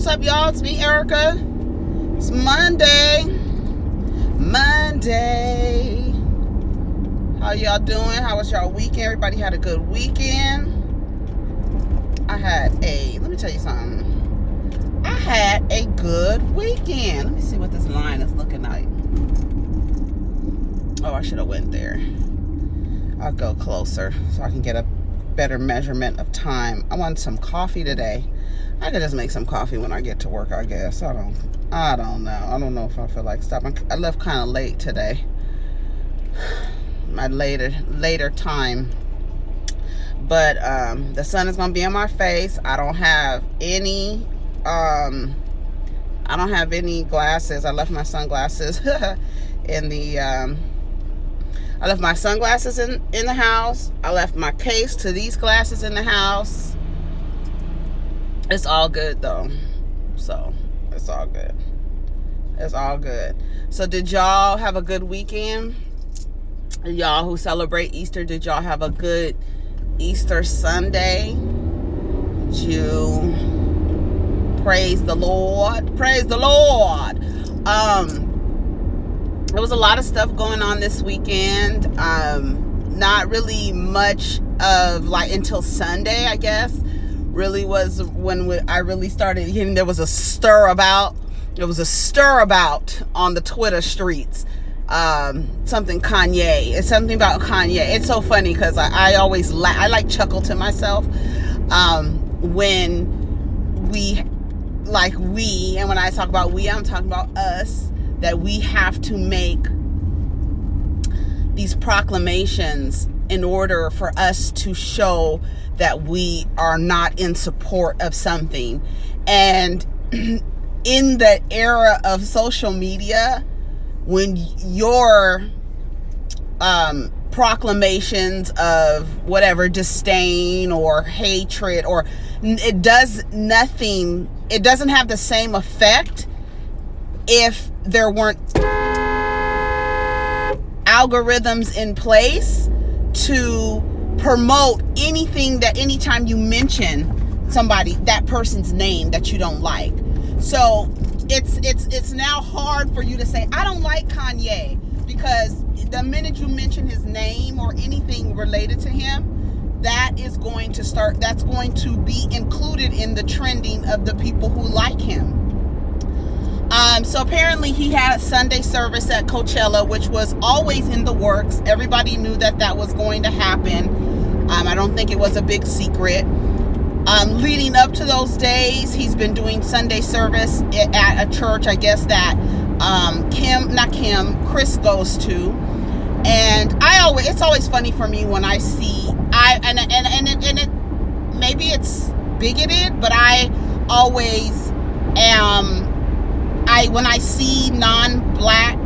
up, y'all? It's me, Erica. It's Monday. How y'all doing? How was y'all weekend? Everybody had a good weekend. Let me tell you something. I had a good weekend. Let me see what this line is looking like. Oh, I should have went there. I'll go closer so I can get a better measurement of time. I want some coffee today. I could just make some coffee when I get to work, I guess. I don't know. I don't know if I feel like stopping. I left kind of late today. My later time. But the sun is gonna be in my face. I don't have any glasses. I left my sunglasses in the I left my sunglasses in the house. I left my case to these glasses in the house. It's all good though. So it's all good. It's all good. So did y'all have a good weekend? Y'all who celebrate Easter, did y'all have a good Easter Sunday? Did you praise the Lord? Praise the Lord. There was a lot of stuff going on this weekend. Not really much of until Sunday, I guess. Really was when I really started hearing there was a stir about on the Twitter streets. Something Kanye. It's something about Kanye. It's so funny because I always I chuckle to myself when and when I talk about we, I'm talking about us, that we have to make these proclamations in order for us to show that we are not in support of something. And in the era of social media, when your proclamations of whatever disdain or hatred, or it doesn't have the same effect if there weren't algorithms in place to promote anything that anytime you mention that person's name that you don't like. So it's now hard for you to say, I don't like Kanye, because the minute you mention his name or anything related to him, that's going to be included in the trending of the people who like him. So apparently he had Sunday service at Coachella, which was always in the works. Everybody knew that was going to happen. I don't think it was a big secret. Leading up to those days, he's been doing Sunday service at a church, I guess, that Chris goes to. And it's always funny for me when I see, maybe it's bigoted, but I always am, when I see non-black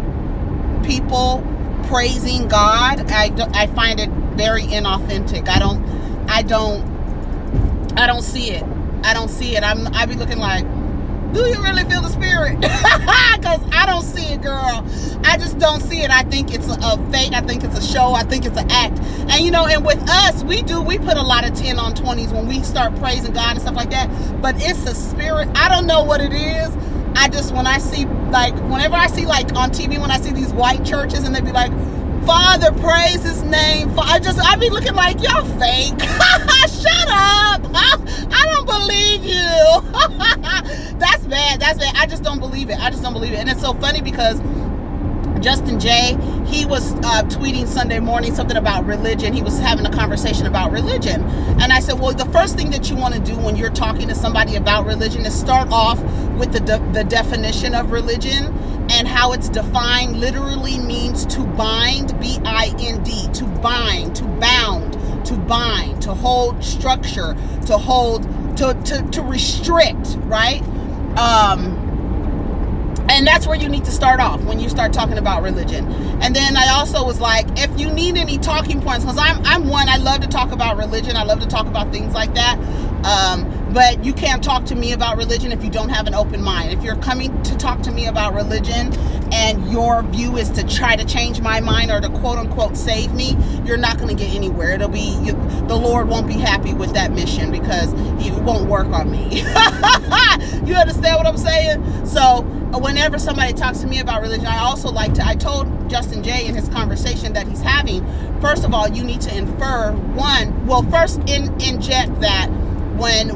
people praising God, I find it very inauthentic. I don't see it. I be looking like, do you really feel the spirit? Because I don't see it, girl. I just don't see it. I think it's a fake. I think it's a show. I think it's an act. And and with us, we put a lot of 10 on 20s when we start praising God and stuff like that. But it's a spirit. I don't know what it is. Whenever I see on TV, when I see these white churches and they be like, Father, praise his name. I be looking like, y'all fake. Shut up. I don't believe you. That's bad. I just don't believe it. And it's so funny because Justin J, he was tweeting Sunday morning something about religion. He was having a conversation about religion. And I said, well, the first thing that you want to do when you're talking to somebody about religion is start off with the definition of religion. And how it's defined literally means to bind, B-I-N-D, to bind, to bound, to bind, to hold structure, to hold, to restrict, right? And that's where you need to start off when you start talking about religion. And then I also was like, if you need any talking points, because I'm one, I love to talk about religion. I love to talk about things like that. But you can't talk to me about religion if you don't have an open mind. If you're coming to talk to me about religion and your view is to try to change my mind or to quote unquote save me, you're not going to get anywhere. The Lord won't be happy with that mission because it won't work on me. You understand what I'm saying? So whenever somebody talks to me about religion, I told Justin J in his conversation that he's having, first of all, you need to inject that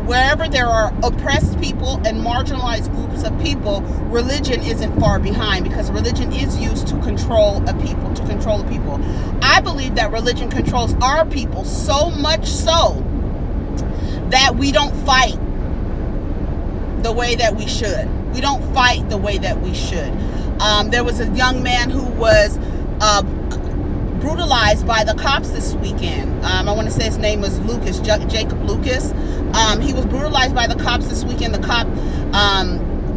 wherever there are oppressed people and marginalized groups of people, religion isn't far behind, because religion is used to control a people. I believe that religion controls our people so much so that we don't fight the way that we should. We don't fight the way that we should. There was a young man who was brutalized by the cops this weekend. I want to say his name was Lucas, Jacob Lucas. He was brutalized by the cops this weekend. The cop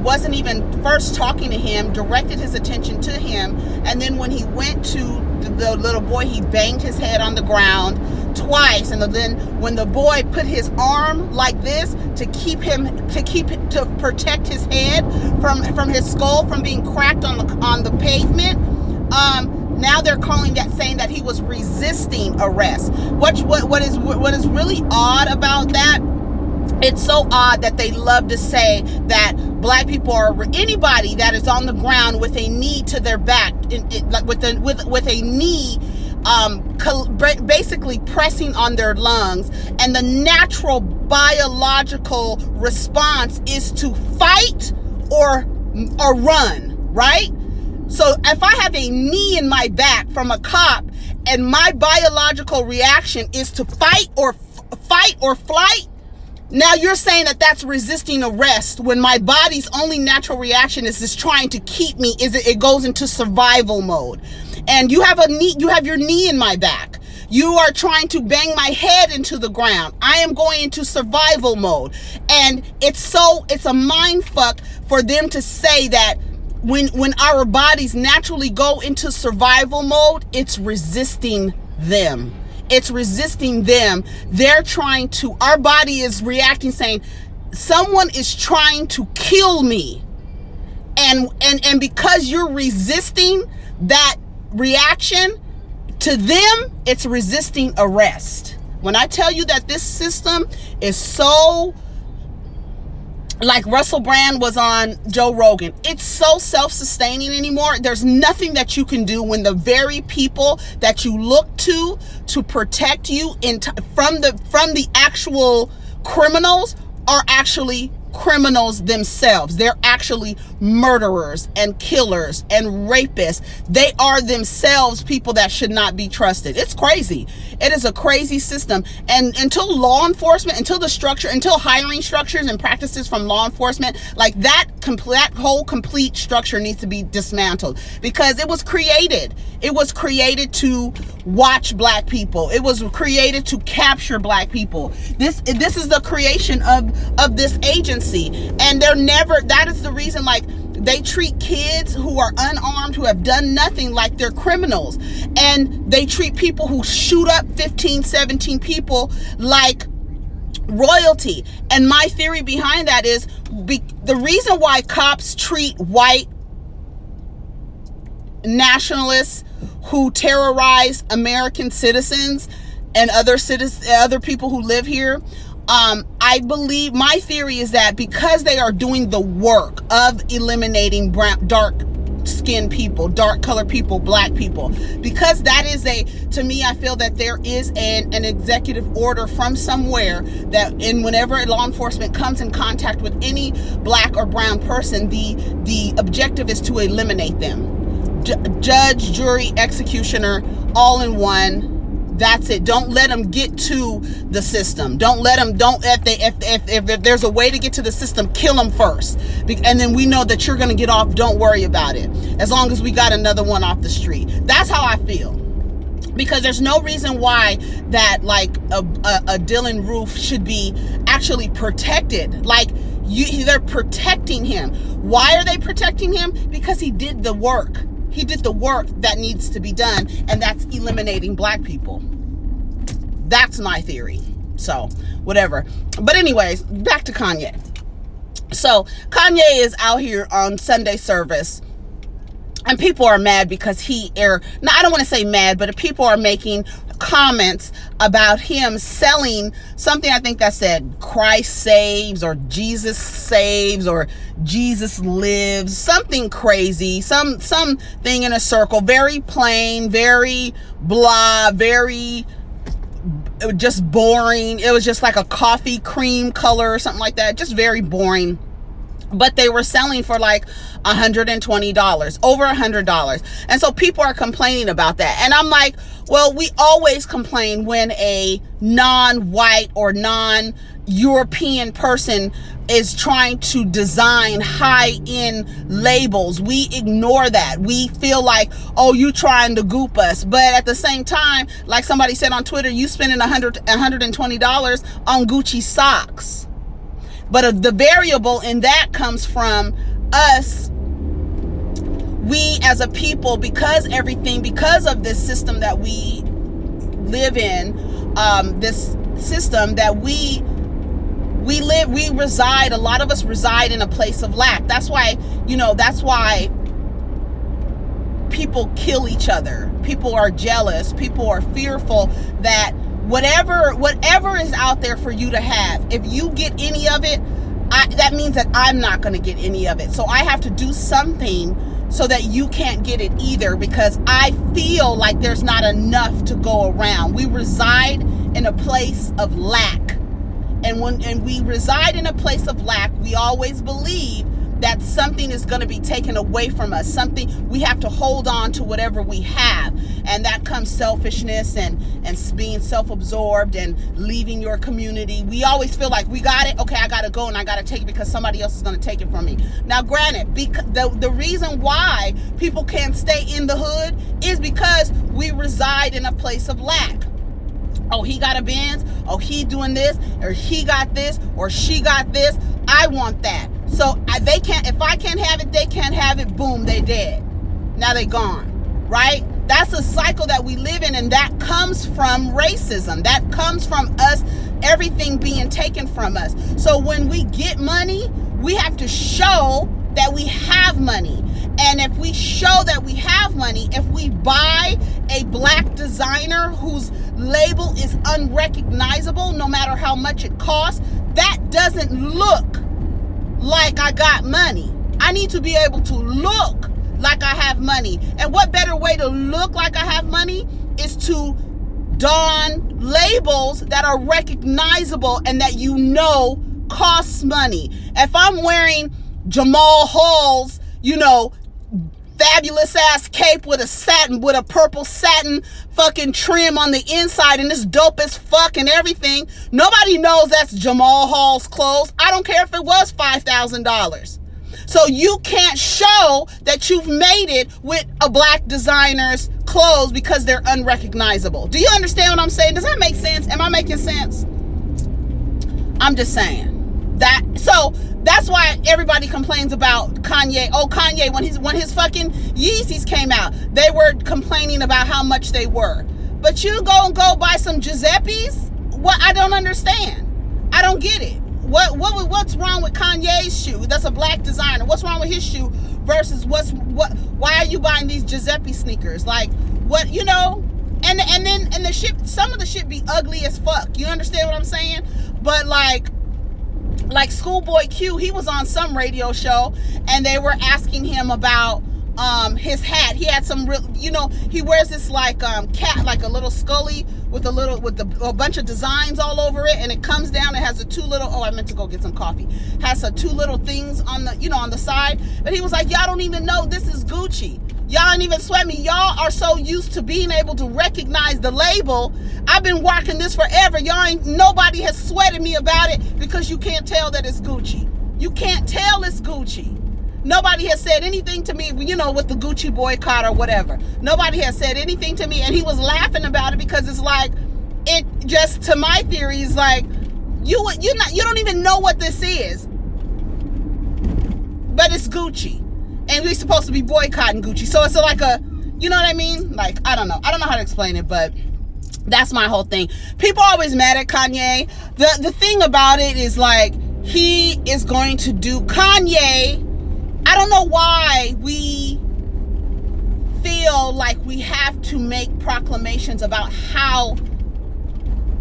wasn't even first talking to him, directed his attention to him, and then when he went to the little boy, he banged his head on the ground twice, and then when the boy put his arm like this to protect his head from his skull from being cracked on the pavement, now they're saying that he was resisting arrest. What is really odd about that? It's so odd that they love to say that black people are anybody that is on the ground with a knee to their back, with a knee basically pressing on their lungs, and the natural biological response is to fight or run, right? So if I have a knee in my back from a cop and my biological reaction is to fight or flight, now you're saying that that's resisting arrest when my body's only natural reaction is just trying to keep me, it goes into survival mode. And you have your knee in my back. You are trying to bang my head into the ground. I am going into survival mode. And it's a mind fuck for them to say that when our bodies naturally go into survival mode, it's resisting them. It's resisting them. Our body is reacting, saying, someone is trying to kill me. And because you're resisting that reaction, to them, it's resisting arrest. When I tell you that this system is so, like Russell Brand was on Joe Rogan, it's so self-sustaining anymore. There's nothing that you can do when the very people that you look to protect you from the actual criminals are actually criminals themselves. They're actually murderers and killers and rapists. They are themselves people that should not be trusted. It's crazy. It is a crazy system. And until hiring structures and practices from law enforcement, like that whole complete structure needs to be dismantled, because it was created to watch black people. It was created to capture black people. This is the creation of this agency. And that is the reason, like, they treat kids who are unarmed, who have done nothing, like they're criminals. And they treat people who shoot up 15, 17 people like royalty. And my theory behind that is the reason why cops treat white nationalists who terrorize American citizens and other people who live here, I believe, my theory is that because they are doing the work of eliminating dark skinned people, dark colored people, black people, because that is to me, I feel that there is an executive order from somewhere that whenever law enforcement comes in contact with any black or brown person, the objective is to eliminate them. Judge, jury, executioner, all in one. That's it. Don't let them get to the system. If there's a way to get to the system, kill them first. And then we know that you're going to get off. Don't worry about it. As long as we got another one off the street. That's how I feel. Because there's no reason why that, like, a Dylan Roof should be actually protected. Like, they're protecting him. Why are they protecting him? Because he did the work. He did the work that needs to be done, and that's eliminating black people. That's my theory. So whatever. But anyways, back to Kanye. So Kanye is out here on Sunday service, and people are mad because I don't want to say mad, but people are making comments about him selling something, I think that said Christ saves, or Jesus saves, or Jesus lives, something crazy, something in a circle, very plain, very blah, very just boring. It was just like a coffee cream color or something like that, just very boring. But they were selling for like $120, over $100. And so people are complaining about that. And I'm like, well, we always complain when a non-white or non-European person is trying to design high-end labels. We ignore that. We feel like, oh, you trying to goop us. But at the same time, like somebody said on Twitter, you spending $120 on Gucci socks. But the variable in that comes from us, we as a people, because of this system that we live in, this system that we reside, a lot of us reside in a place of lack. That's why people kill each other. People are jealous. People are fearful that whatever is out there for you to have, if you get any of it, that means that I'm not going to get any of it. So I have to do something so that you can't get it either, because I feel like there's not enough to go around. We reside in a place of lack. And when we reside in a place of lack, we always believe that something is going to be taken away from us. Something, we have to hold on to whatever we have. And that comes selfishness and being self-absorbed and leaving your community. We always feel like we got it. Okay, I got to go and I got to take it because somebody else is going to take it from me. Now, granted, the reason why people can't stay in the hood is because we reside in a place of lack. Oh, he got a Benz. Oh, he doing this, or he got this, or she got this. I want that. So they can't. If I can't have it, they can't have it. Boom, they dead. Now they gone. Right? That's a cycle that we live in, and that comes from racism. That comes from us, everything being taken from us. So when we get money, we have to show that we have money. And if we show that we have money, if we buy a black designer whose label is unrecognizable, no matter how much it costs, that doesn't look like I got money. I need to be able to look like I have money. And what better way to look like I have money is to don labels that are recognizable and that costs money. If I'm wearing Jamal Hall's, fabulous ass cape with a purple satin fucking trim on the inside, and it's dope as fuck and everything, nobody knows that's Jamal Hall's clothes. I don't care if it was $5,000. So you can't show that you've made it with a black designer's clothes because they're unrecognizable. Do you understand what I'm saying? Does that make sense? Am I making sense? I'm just saying that. So that's why everybody complains about Kanye. Oh, Kanye, when his fucking Yeezys came out, they were complaining about how much they were. But you go buy some Giuseppe's? What? I don't understand. I don't get it. What's wrong with Kanye's shoe? That's a black designer. What's wrong with his shoe versus why are you buying these Giuseppe sneakers? Like, what, and the shit, some of the shit be ugly as fuck. You understand what I'm saying? But like Schoolboy Q, he was on some radio show and they were asking him about his hat. He had some real, he wears this like cat, like a little scully with a bunch of designs all over it, and it comes down. It has I meant to go get some coffee. Has two little things on the on the side. But he was like, y'all don't even know this is Gucci. Y'all ain't even sweat me. Y'all are so used to being able to recognize the label. I've been rocking this forever. Nobody has sweated me about it because you can't tell that it's Gucci. You can't tell it's Gucci. Nobody has said anything to me, with the Gucci boycott or whatever. Nobody has said anything to me, and he was laughing about it because it's like, it just, to my theory, is like, you don't even know what this is, but it's Gucci, and we're supposed to be boycotting Gucci. So it's like you know what I mean? Like, I don't know how to explain it, but That's my whole thing. People are always mad at Kanye. The thing about it is, like, he is going to do Kanye. I don't know why we feel like we have to make proclamations about how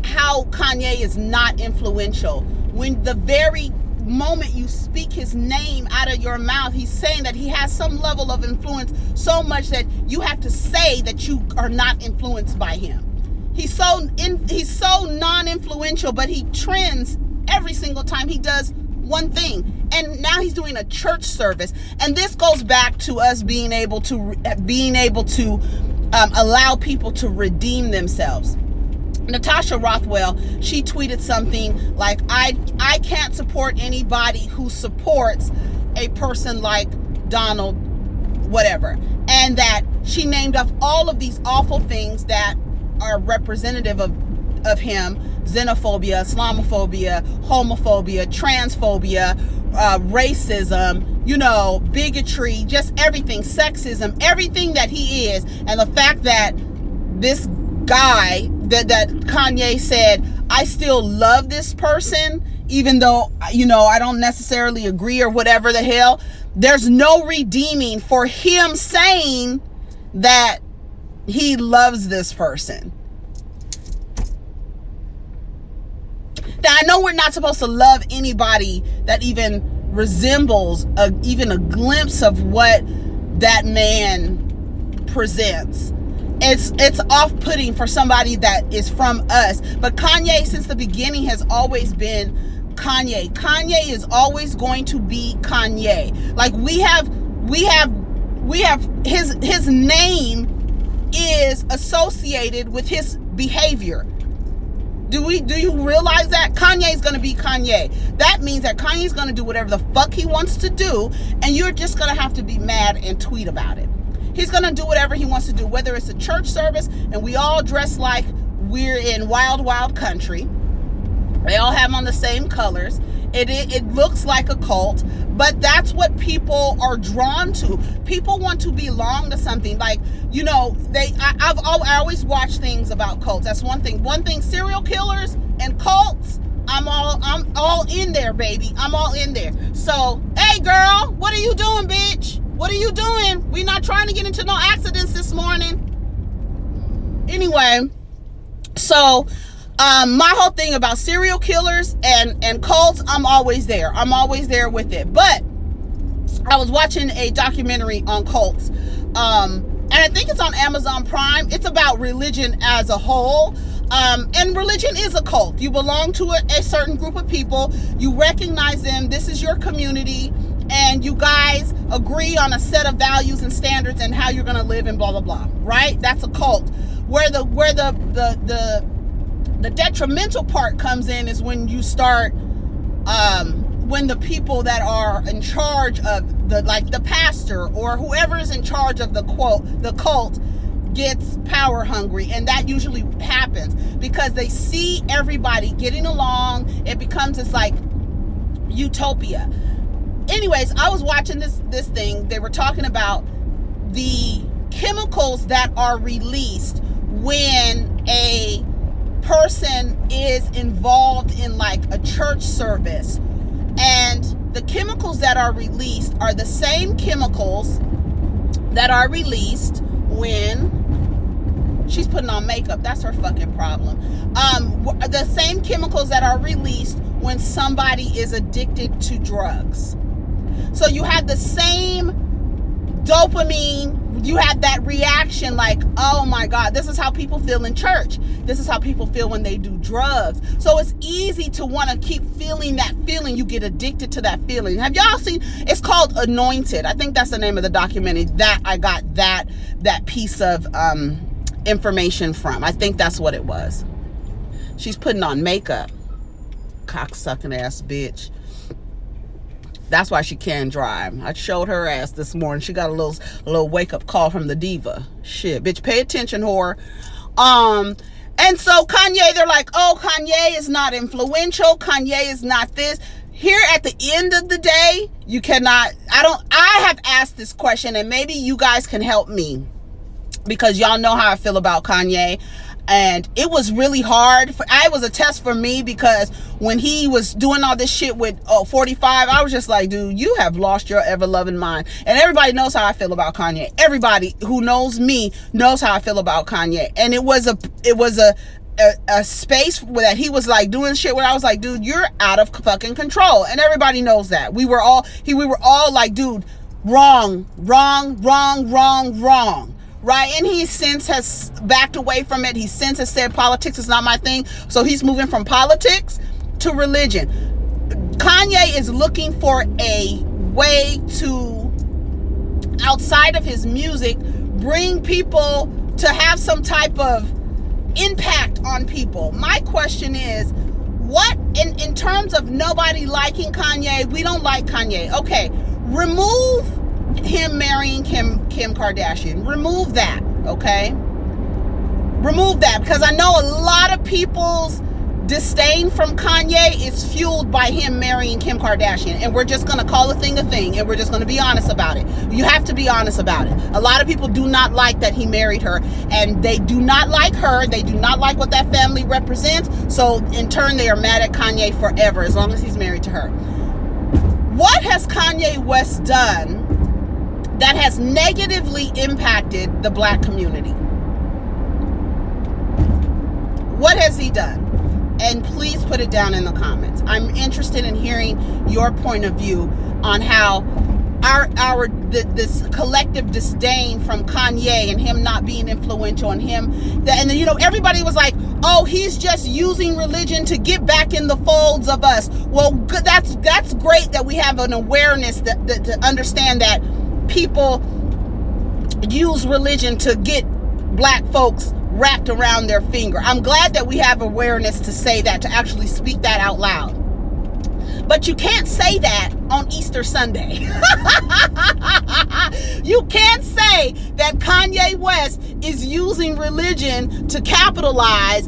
Kanye is not influential, when the very moment you speak his name out of your mouth, he's saying that he has some level of influence, so much that you have to say that you are not influenced by him. He's so non-influential, but he trends every single time he does one thing. And now he's doing a church service, and this goes back to us being able to allow people to redeem themselves. Natasha Rothwell, she tweeted something like, I can't support anybody who supports a person like Donald whatever, and that she named off all of these awful things that are representative of him: xenophobia, Islamophobia, homophobia, transphobia, racism, bigotry, just everything, sexism, everything that he is. And the fact that this guy, that Kanye said, I still love this person, even though, I don't necessarily agree or whatever the hell. There's no redeeming for him saying that he loves this person. Now, I know we're not supposed to love anybody that even resembles even a glimpse of what that man presents. It's off-putting for somebody that is from us. But Kanye, since the beginning, has always been Kanye. Kanye is always going to be Kanye. Like, we have his name is associated with his behavior. Do you realize that? Kanye is going to be Kanye. That means that Kanye is going to do whatever the fuck he wants to do, and you're just going to have to be mad and tweet about it. He's going to do whatever he wants to do, whether it's a church service and we all dress like we're in wild, wild country. They all have on the same colors. It looks like a cult, but that's what people are drawn to. People want to belong to something. Like, I always watch things about cults. That's one thing. Serial killers and cults, I'm all in there, baby. I'm all in there. So, hey girl, what are you doing, bitch? What are you doing? We're not trying to get into no accidents this morning. Anyway, so my whole thing about serial killers and cults, I'm always there. I'm always there with it. But I was watching a documentary on cults. And I think it's on Amazon Prime. It's about religion as a whole. And religion is a cult. You belong to a certain group of people. You recognize them. This is your community. And you guys agree on a set of values and standards and how you're going to live and blah, blah, blah. Right? That's a cult. Where the detrimental part comes in is when you start, when the people that are in charge of the pastor or whoever is in charge of the cult gets power hungry. And that usually happens because they see everybody getting along. It becomes this like utopia. Anyways, I was watching this thing. They were talking about the chemicals that are released when a person is involved in like a church service. And the chemicals that are released are the same chemicals that are released when she's putting on makeup. That's her fucking problem. The same chemicals that are released when somebody is addicted to drugs. So you have the same dopamine, you have that reaction like, oh my God, this is how people feel in church. This is how people feel when they do drugs. So it's easy to want to keep feeling that feeling. You get addicted to that feeling. Have y'all seen, it's called Anointed. I think that's the name of the documentary that I got that piece of information from. I think that's what it was. She's putting on makeup. Cocksucking ass bitch. That's why she can't drive. I showed her ass this morning. She got a little wake up call from the diva. Shit, bitch, pay attention, whore. And so Kanye, they're like, oh, Kanye is not influential. Kanye is not this. Here at the end of the day, you cannot. I have asked this question, and maybe you guys can help me because y'all know how I feel about Kanye. And it was really hard. It was a test for me, because when he was doing all this shit with 45, I was just like, dude, you have lost your ever-loving mind. And everybody knows how I feel about Kanye. Everybody who knows me knows how I feel about Kanye. And it was a space that he was like doing shit where I was like, dude, you're out of fucking control. And everybody knows that. We were all like, dude, wrong. Right? And he since has backed away from it. He since has said politics is not my thing. So he's moving from politics to religion. Kanye is looking for a way to, outside of his music, bring people to have some type of impact on people. My question is, what in terms of nobody liking Kanye, we don't like Kanye. Okay, remove him marrying Kim Kardashian. Remove that, okay? Remove that, because I know a lot of people's disdain from Kanye is fueled by him marrying Kim Kardashian, and we're just going to call a thing, and we're just going to be honest about it. You have to be honest about it. A lot of people do not like that he married her, and they do not like her. They do not like what that family represents, so in turn they are mad at Kanye forever, as long as he's married to her. What has Kanye West done that has negatively impacted the black community? What has he done? And please put it down in the comments. I'm interested in hearing your point of view on how this collective disdain from Kanye and him not being influential, and him that, and then, you know, everybody was like, oh, he's just using religion to get back in the folds of us. Well, that's great that we have an awareness that to understand that people use religion to get black folks wrapped around their finger. I'm glad that we have awareness to say that, to actually speak that out loud. But you can't say that on Easter Sunday. You can't say that Kanye West is using religion to capitalize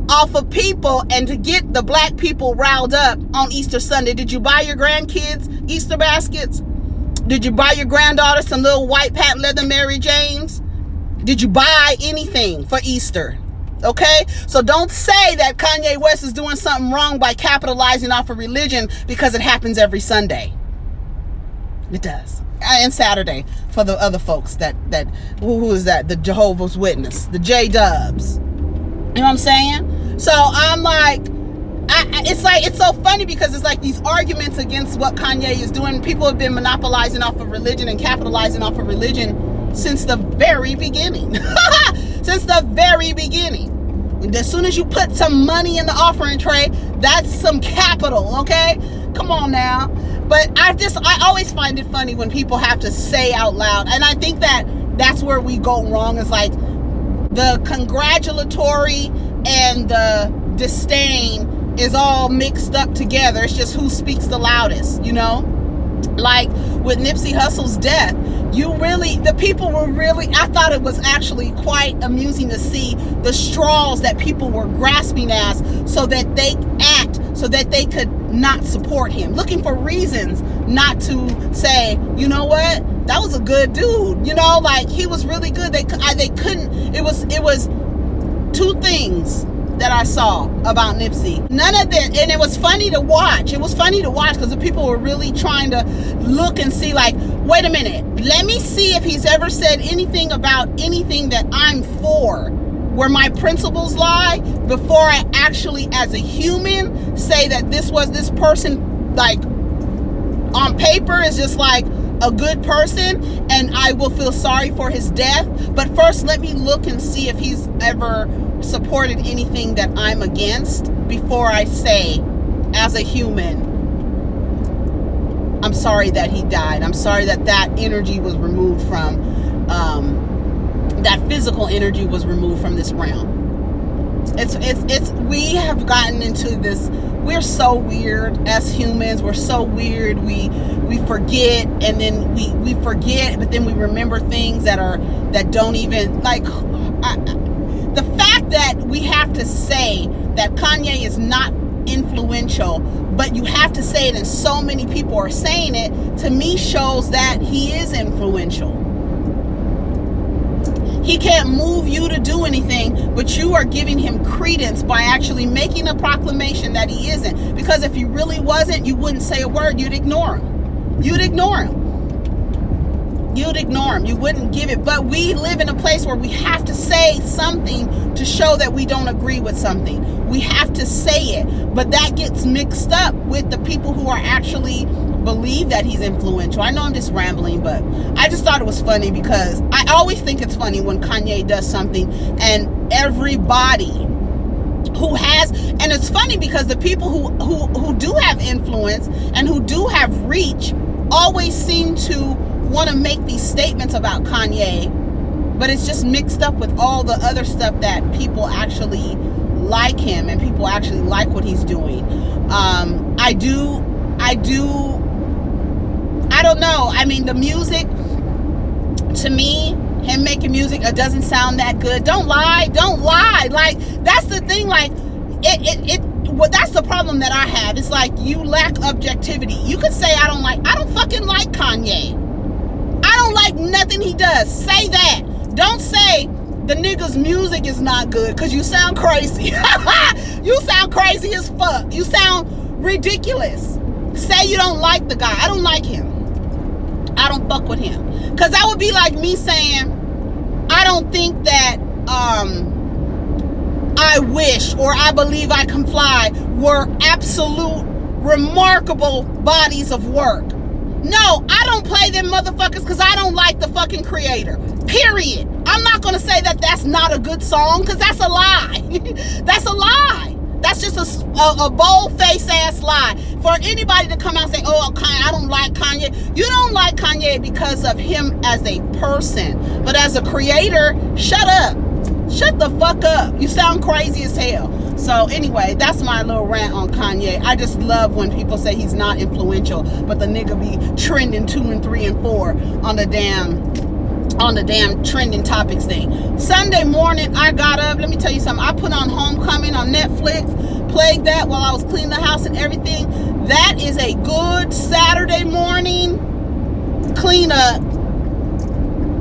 off of people and to get the black people riled up on Easter Sunday. Did you buy your grandkids Easter baskets? Did you buy your granddaughter some little white patent leather Mary Janes? Did you buy anything for Easter? Okay? So don't say that Kanye West is doing something wrong by capitalizing off of religion, because it happens every Sunday. It does. And Saturday for the other folks who is that? The Jehovah's Witness, the J-Dubs. You know what I'm saying? So I'm like, it's so funny, because it's like these arguments against what Kanye is doing. People have been monopolizing off of religion and capitalizing off of religion since the very beginning. Since the very beginning. And as soon as you put some money in the offering tray, that's some capital, okay? Come on now. But I always find it funny when people have to say out loud. And I think that's where we go wrong, is like the congratulatory and the disdain is all mixed up together. It's just who speaks the loudest, you know? Like with Nipsey Hussle's death, the people were really, I thought it was actually quite amusing to see the straws that people were grasping as so that they could not support him, looking for reasons not to say, you know what, that was a good dude, you know, like he was really good. They couldn't, it was two things that I saw about Nipsey. None of that, and it was funny to watch. It was funny to watch because the people were really trying to look and see, like, wait a minute, let me see if he's ever said anything about anything that I'm for, where my principles lie, before I actually, as a human, say that this person, like, on paper is just like a good person, and I will feel sorry for his death. But first, let me look and see if he's ever supported anything that I'm against before I say, as a human, I'm sorry that he died. I'm sorry that energy was removed from, that physical energy was removed from this realm. We have gotten into this, we're so weird as humans. We're so weird. We forget, and then we forget, but then we remember things that don't even, like, the fact that we have to say that Kanye is not influential, but you have to say it and so many people are saying it, to me shows that he is influential. He can't move you to do anything, but you are giving him credence by actually making a proclamation that he isn't. Because if he really wasn't, you wouldn't say a word. You'd ignore him. You'd ignore him. You'd ignore him. You wouldn't give it. But we live in a place where we have to say something to show that we don't agree with something. We have to say it. But that gets mixed up with the people who are actually believe that he's influential. I know I'm just rambling, but I just thought it was funny because I always think it's funny when Kanye does something and everybody who has, and it's funny because the people who do have influence and who do have reach always seem to want to make these statements about Kanye, but it's just mixed up with all the other stuff that people actually like him and people actually like what he's doing. I don't know. I mean, the music, to me, him making music, it doesn't sound that good. Don't lie. Like, that's the thing. Like, well, that's the problem that I have. It's like you lack objectivity. You could say I don't fucking like Kanye. I don't like nothing he does. Say that. Don't say the nigga's music is not good, because you sound crazy. You sound crazy as fuck. You sound ridiculous. Say you don't like the guy. I don't like him. I don't fuck with him. Because that would be like me saying, I don't think that I wish or I believe I can fly were absolute remarkable bodies of work. No, I don't play them motherfuckers because I don't like the fucking creator. Period. I'm not going to say that that's not a good song, because that's a lie. That's a lie. That's just a bold-faced ass lie. For anybody to come out and say, oh, I don't like Kanye. You don't like Kanye because of him as a person. But as a creator, shut up. Shut the fuck up. You sound crazy as hell. So anyway, that's my little rant on Kanye. I just love when people say he's not influential, but the nigga be trending 2 and 3 and 4 on the damn trending topics thing. Sunday morning, I got up. Let me tell you something. I put on Homecoming on Netflix, played that while I was cleaning the house and everything. That is a good Saturday morning cleanup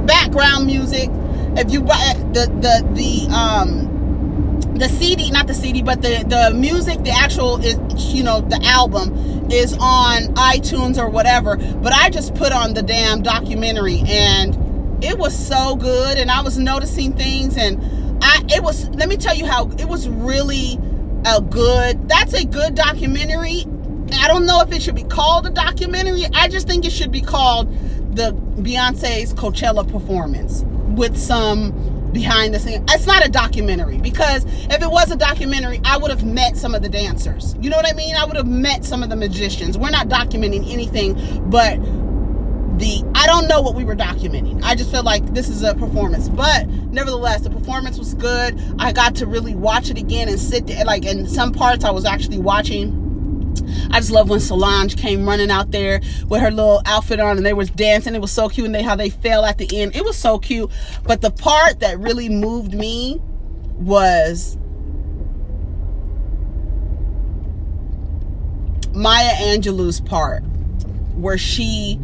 background music. If you buy the CD, not the CD, but the music, the actual is, the album is on iTunes or whatever. But I just put on the damn documentary, and it was so good. And I was noticing things, and let me tell you how it was really that's a good documentary. I don't know if it should be called a documentary. I just think it should be called the Beyonce's Coachella performance with some behind the scenes. It's not a documentary, because if it was a documentary, I would have met some of the dancers. You know what I mean? I would have met some of the magicians. We're not documenting anything, but I don't know what we were documenting. I just feel like this is a performance. But nevertheless, the performance was good. I got to really watch it again and sit there. Like, in some parts I was actually watching. I just love when Solange came running out there with her little outfit on and they was dancing. It was so cute. And how they fell at the end. It was so cute. But the part that really moved me was Maya Angelou's part, where she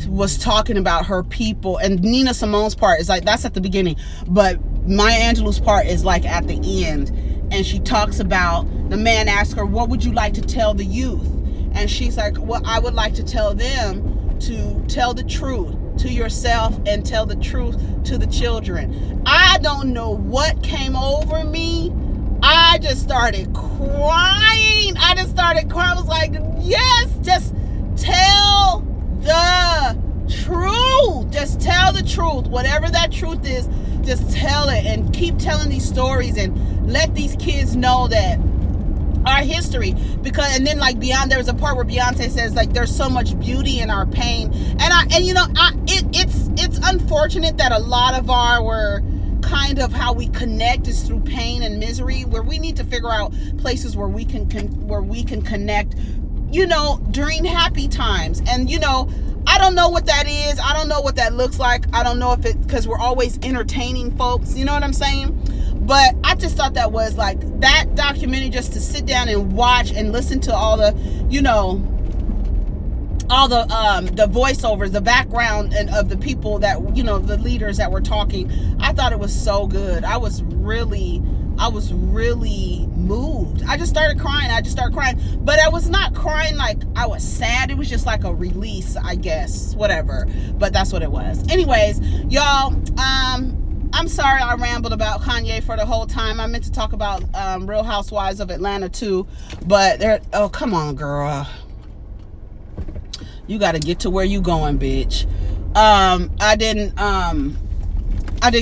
was talking about her people, and Nina Simone's part is like, that's at the beginning, but Maya Angelou's part is like at the end. And she talks about, the man asked her, what would you like to tell the youth? And she's like, well, I would like to tell them to tell the truth to yourself and tell the truth to the children. I don't know what came over me. I just started crying. I was like, yes, just tell the truth. Just tell the truth. Whatever that truth is, just tell it, and keep telling these stories and let these kids know that our history. Because, and then like beyond, there was a part where Beyonce says like, there's so much beauty in our pain, it's unfortunate that a lot of our kind of how we connect is through pain and misery, where we need to figure out places where we can connect, during happy times. And I don't know what that is. I don't know what that looks like. I don't know if because we're always entertaining folks, you know what I'm saying? But I just thought that was like, that documentary, just to sit down and watch and listen to all the, all the voiceovers, the background and of the people that, the leaders that were talking. I thought it was so good. I was really moved. I just started crying. But I was not crying like I was sad. It was just like a release, I guess. Whatever. But that's what it was. Anyways, y'all, I'm sorry I rambled about Kanye for the whole time. I meant to talk about Real Housewives of Atlanta too. But oh, come on, girl. You got to get to where you going, bitch. I didn't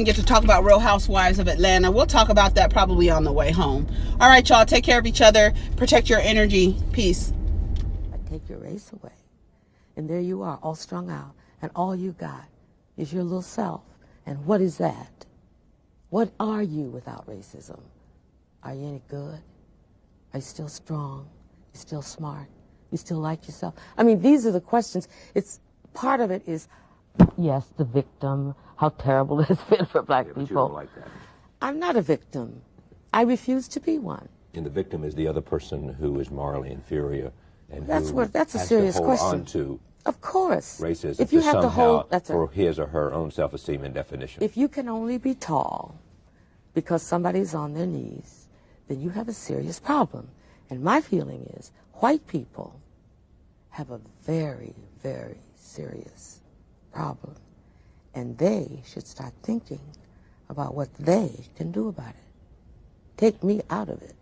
get to talk about Real Housewives of Atlanta. We'll talk about that probably on the way home. All right, y'all. Take care of each other. Protect your energy. Peace. I take your race away. And there you are, all strung out. And all you got is your little self. And what is that? What are you without racism? Are you any good? Are you still strong? You still smart? You still like yourself? I mean, these are the questions. It's part of it is, yes, the victim, how terrible it has been for black people. But you don't like that. I'm not a victim. I refuse to be one. And the victim is the other person who is morally inferior and that's who that's a has serious to hold question. on to of course. Racism if you to have to somehow hold that's for his or her own self-esteem and definition. If you can only be tall because somebody's on their knees, then you have a serious problem. And my feeling is white people have a very, very serious problem. And they should start thinking about what they can do about it. Take me out of it.